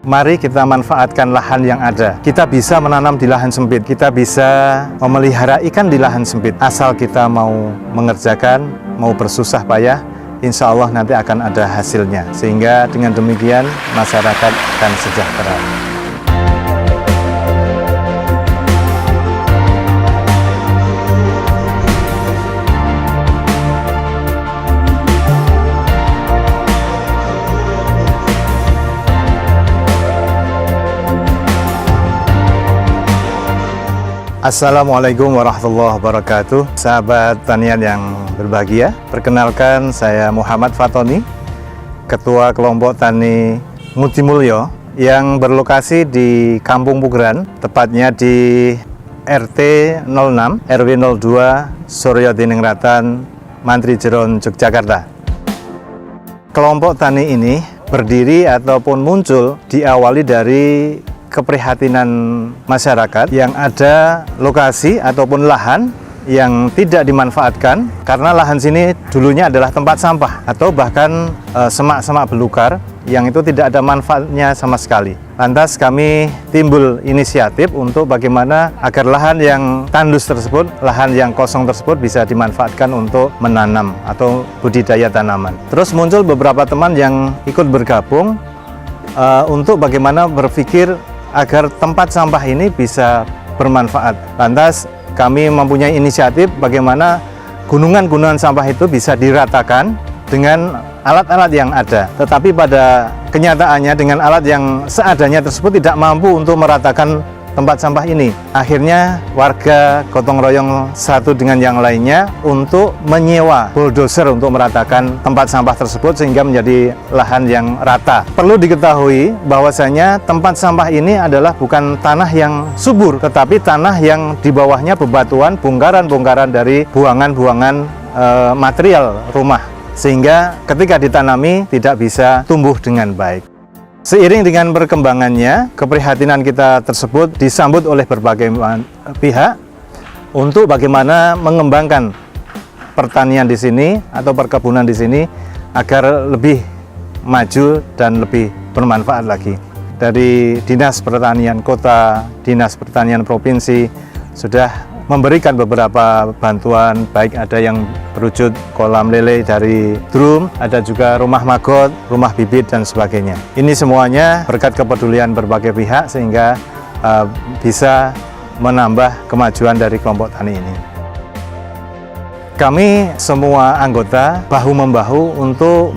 Mari kita manfaatkan lahan yang ada. Kita bisa menanam di lahan sempit, kita bisa memelihara ikan di lahan sempit. Asal kita mau mengerjakan, mau bersusah payah, insya Allah nanti akan ada hasilnya. Sehingga dengan demikian masyarakat akan sejahtera. Assalamualaikum warahmatullahi wabarakatuh. Sahabat tanian yang berbahagia, perkenalkan saya Muhammad Fatoni, Ketua Kelompok Tani Ngudimulyo yang berlokasi di Kampung Pugeran, tepatnya di RT 06 RW 02 Suryo Dinengratan, Mantri Jeron, Yogyakarta. Kelompok tani ini berdiri ataupun muncul diawali dari keprihatinan masyarakat yang ada lokasi ataupun lahan yang tidak dimanfaatkan karena lahan sini dulunya adalah tempat sampah atau bahkan semak-semak belukar yang itu tidak ada manfaatnya sama sekali. Lantas kami timbul inisiatif untuk bagaimana agar lahan yang tandus tersebut, lahan yang kosong tersebut bisa dimanfaatkan untuk menanam atau budidaya tanaman. Terus muncul beberapa teman yang ikut bergabung untuk bagaimana berpikir agar tempat sampah ini bisa bermanfaat. Lantas kami mempunyai inisiatif bagaimana gunungan-gunungan sampah itu bisa diratakan dengan alat-alat yang ada. Tetapi pada kenyataannya dengan alat yang seadanya tersebut tidak mampu untuk meratakan tempat sampah ini. Akhirnya warga gotong royong satu dengan yang lainnya untuk menyewa bulldozer untuk meratakan tempat sampah tersebut sehingga menjadi lahan yang rata. Perlu diketahui bahwasanya tempat sampah ini adalah bukan tanah yang subur, tetapi tanah yang di bawahnya bebatuan, bongkaran-bongkaran dari buangan-buangan material rumah, sehingga ketika ditanami tidak bisa tumbuh dengan baik. Seiring dengan perkembangannya, keprihatinan kita tersebut disambut oleh berbagai pihak untuk bagaimana mengembangkan pertanian di sini atau perkebunan di sini agar lebih maju dan lebih bermanfaat lagi. Dari Dinas Pertanian Kota, Dinas Pertanian Provinsi sudah memberikan beberapa bantuan, baik ada yang berwujud kolam lele dari drum, ada juga rumah magot, rumah bibit dan sebagainya. Ini semuanya berkat kepedulian berbagai pihak sehingga bisa menambah kemajuan dari kelompok tani ini. Kami semua anggota bahu-membahu untuk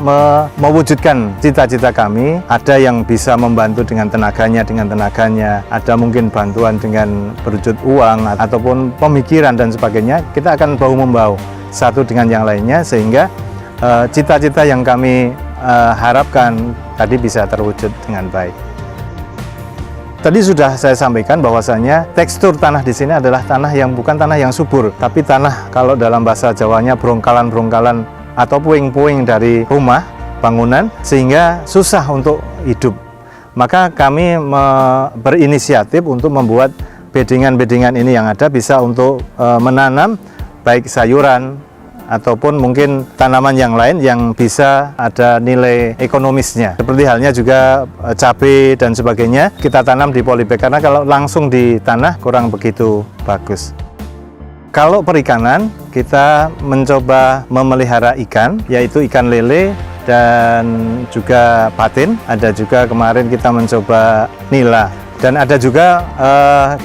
mewujudkan cita-cita kami. Ada yang bisa membantu dengan tenaganya, ada mungkin bantuan dengan berwujud uang ataupun pemikiran dan sebagainya. Kita akan bahu-membahu satu dengan yang lainnya sehingga cita-cita yang kami harapkan tadi bisa terwujud dengan baik. Tadi sudah saya sampaikan bahwasanya tekstur tanah di sini adalah tanah yang bukan tanah yang subur, tapi tanah kalau dalam bahasa Jawanya brongkalan-brongkalan atau puing-puing dari rumah, bangunan, sehingga susah untuk hidup. Maka kami berinisiatif untuk membuat bedingan-bedingan ini yang ada bisa untuk menanam baik sayuran ataupun mungkin tanaman yang lain yang bisa ada nilai ekonomisnya. Seperti halnya juga cabai dan sebagainya, kita tanam di polybag karena kalau langsung di tanah kurang begitu bagus. Kalau perikanan, kita mencoba memelihara ikan, yaitu ikan lele dan juga patin. Ada juga kemarin kita mencoba nila. Dan ada juga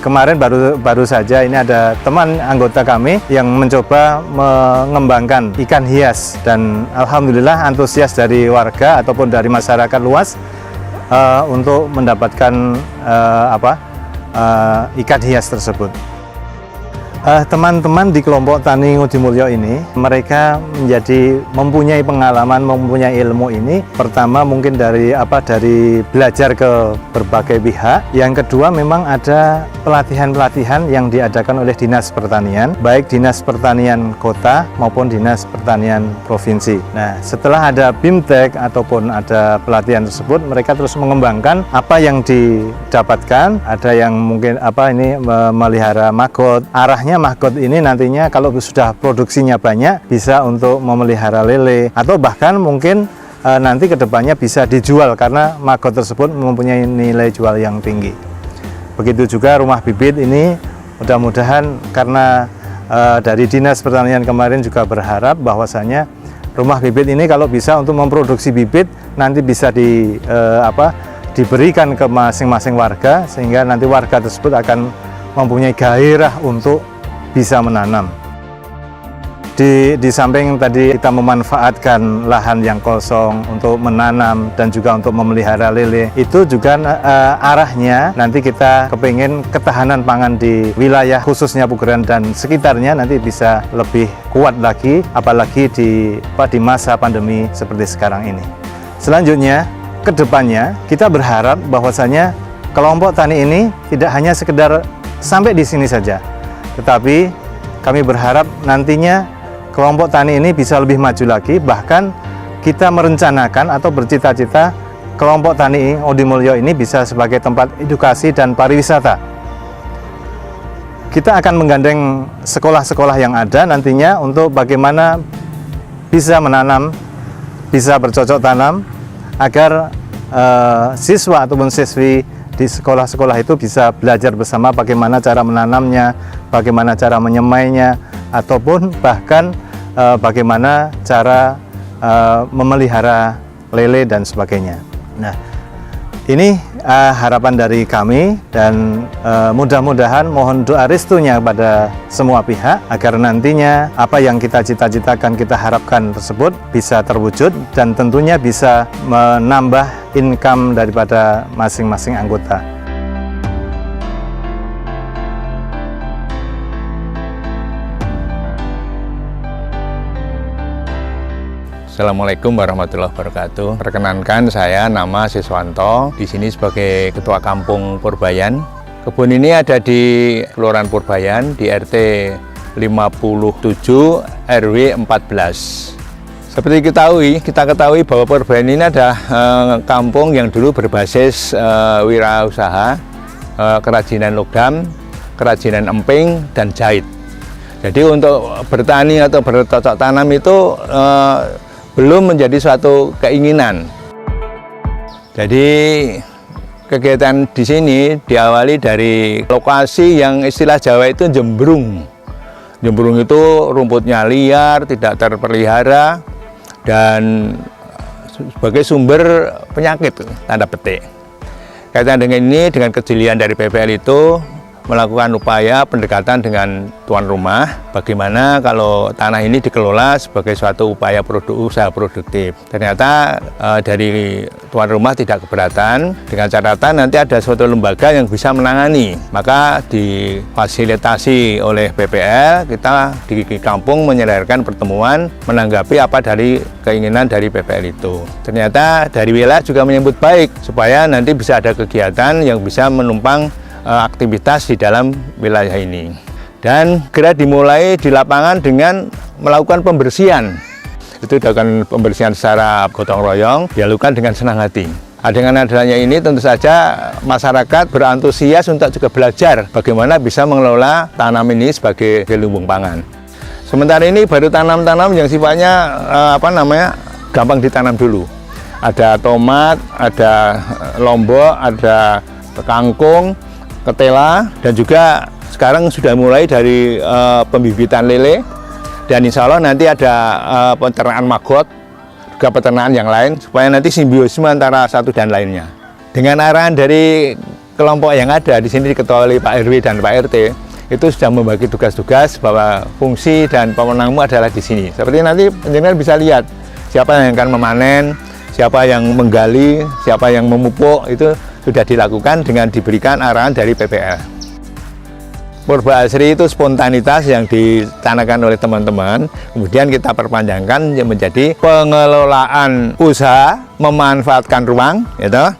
kemarin baru saja ini ada teman anggota kami yang mencoba mengembangkan ikan hias dan alhamdulillah antusias dari warga ataupun dari masyarakat luas untuk mendapatkan ikan hias tersebut. Teman-teman di kelompok Tani Ngudimulyo ini, mereka mempunyai pengalaman, mempunyai ilmu ini. Pertama mungkin dari belajar ke berbagai pihak. Yang kedua memang ada pelatihan-pelatihan yang diadakan oleh Dinas Pertanian, baik Dinas Pertanian Kota maupun Dinas Pertanian Provinsi. Nah, setelah ada BIMTEK ataupun ada pelatihan tersebut, mereka terus mengembangkan apa yang didapatkan. Ada yang mungkin memelihara maggot, arahnya maggot ini nantinya kalau sudah produksinya banyak bisa untuk memelihara lele atau bahkan mungkin nanti kedepannya bisa dijual karena maggot tersebut mempunyai nilai jual yang tinggi. Begitu juga rumah bibit ini, mudah-mudahan karena dari Dinas Pertanian kemarin juga berharap bahwasanya rumah bibit ini kalau bisa untuk memproduksi bibit nanti bisa diberikan ke masing-masing warga, sehingga nanti warga tersebut akan mempunyai gairah untuk bisa menanam. Di samping tadi kita memanfaatkan lahan yang kosong untuk menanam dan juga untuk memelihara lele, itu juga arahnya nanti kita kepingin ketahanan pangan di wilayah khususnya Pugeran dan sekitarnya nanti bisa lebih kuat lagi, apalagi di masa pandemi seperti sekarang ini. Selanjutnya, kedepannya kita berharap bahwasanya kelompok tani ini tidak hanya sekedar sampai di sini saja, tetapi kami berharap nantinya kelompok tani ini bisa lebih maju lagi, bahkan kita merencanakan atau bercita-cita kelompok tani Odi Mulyo ini bisa sebagai tempat edukasi dan pariwisata. Kita akan menggandeng sekolah-sekolah yang ada nantinya untuk bagaimana bisa menanam, bisa bercocok tanam, agar siswa ataupun siswi di sekolah-sekolah itu bisa belajar bersama bagaimana cara menanamnya, bagaimana cara menyemainya, ataupun bahkan bagaimana cara memelihara lele dan sebagainya. Nah, ini harapan dari kami, dan mudah-mudahan mohon doa restunya kepada semua pihak agar nantinya apa yang kita cita-citakan, kita harapkan tersebut bisa terwujud dan tentunya bisa menambah income daripada masing-masing anggota. Assalamualaikum warahmatullahi wabarakatuh. Perkenankan, saya nama Siswanto, di sini sebagai Ketua Kampung Purbayan. Kebun ini ada di Kelurahan Purbayan di RT 57 RW 14. Seperti kita ketahui bahwa Purbayan ini adalah kampung yang dulu berbasis wirausaha, kerajinan logam, kerajinan emping, dan jahit. Jadi untuk bertani atau bercocok tanam itu belum menjadi suatu keinginan. Jadi kegiatan di sini diawali dari lokasi yang istilah Jawa itu jembrung. Jembrung itu rumputnya liar, tidak terpelihara, dan sebagai sumber penyakit, tanda petik. Kaitan dengan ini, dengan kejelian dari PPL itu melakukan upaya pendekatan dengan tuan rumah, bagaimana kalau tanah ini dikelola sebagai suatu upaya usaha produktif. Ternyata dari tuan rumah tidak keberatan, dengan catatan nanti ada suatu lembaga yang bisa menangani. Maka difasilitasi oleh PPL, kita di kampung menyelenggarakan pertemuan menanggapi apa dari keinginan dari PPL itu. Ternyata dari wilayah juga menyambut baik, supaya nanti bisa ada kegiatan yang bisa menumpang aktivitas di dalam wilayah ini, dan segera dimulai di lapangan dengan melakukan pembersihan. Itu dilakukan pembersihan secara gotong royong, dilakukan dengan senang hati. Dengan adanya ini tentu saja masyarakat berantusias untuk juga belajar bagaimana bisa mengelola tanam ini sebagai lumbung pangan. Sementara ini baru tanam-tanam yang sifatnya gampang ditanam dulu. Ada tomat, ada lombok, ada kangkung, ketela, dan juga sekarang sudah mulai dari pembibitan lele, dan insya Allah nanti ada peternakan maggot, juga peternakan yang lain, supaya nanti simbiosis antara satu dan lainnya. Dengan arahan dari kelompok yang ada di sini diketuai oleh Pak RW dan Pak RT, itu sudah membagi tugas-tugas bahwa fungsi dan pemenangmu adalah di sini. Seperti nanti penjenengan bisa lihat siapa yang akan memanen, siapa yang menggali, siapa yang memupuk, itu sudah dilakukan dengan diberikan arahan dari PPL. Purba Asri itu spontanitas yang ditanakan oleh teman-teman, kemudian kita perpanjangkan menjadi pengelolaan usaha, memanfaatkan ruang,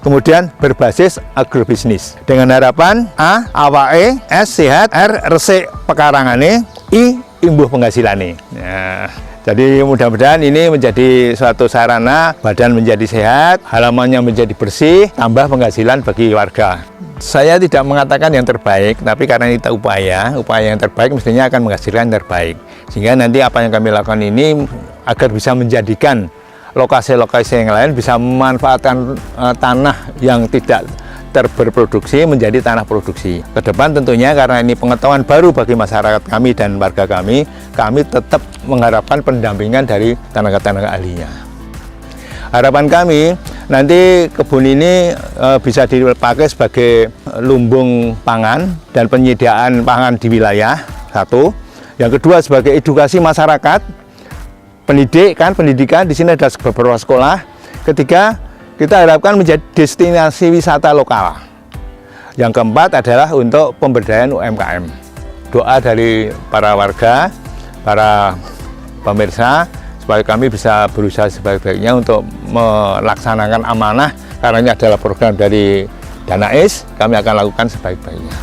kemudian berbasis agrobisnis. Dengan harapan A, awake, S, sehat, R, resik pekarangane, I, imbuh penghasilane. Nah, jadi mudah-mudahan ini menjadi suatu sarana badan menjadi sehat, halamannya menjadi bersih, tambah penghasilan bagi warga. Saya tidak mengatakan yang terbaik, tapi karena kita upaya yang terbaik mestinya akan menghasilkan yang terbaik. Sehingga nanti apa yang kami lakukan ini agar bisa menjadikan lokasi-lokasi yang lain bisa memanfaatkan tanah yang tidak berproduksi menjadi tanah produksi. Ke depan tentunya karena ini pengetahuan baru bagi masyarakat kami dan warga kami tetap mengharapkan pendampingan dari tenaga-tenaga ahlinya. Harapan kami nanti kebun ini bisa dipakai sebagai lumbung pangan dan penyediaan pangan di wilayah, satu. Yang kedua sebagai edukasi masyarakat, pendidikan di sini ada beberapa sekolah. Ketiga, kita harapkan menjadi destinasi wisata lokal. Yang keempat adalah untuk pemberdayaan UMKM. Doa dari para warga, para pemirsa, supaya kami bisa berusaha sebaik-baiknya untuk melaksanakan amanah, karena ini adalah program dari Danais, kami akan lakukan sebaik-baiknya.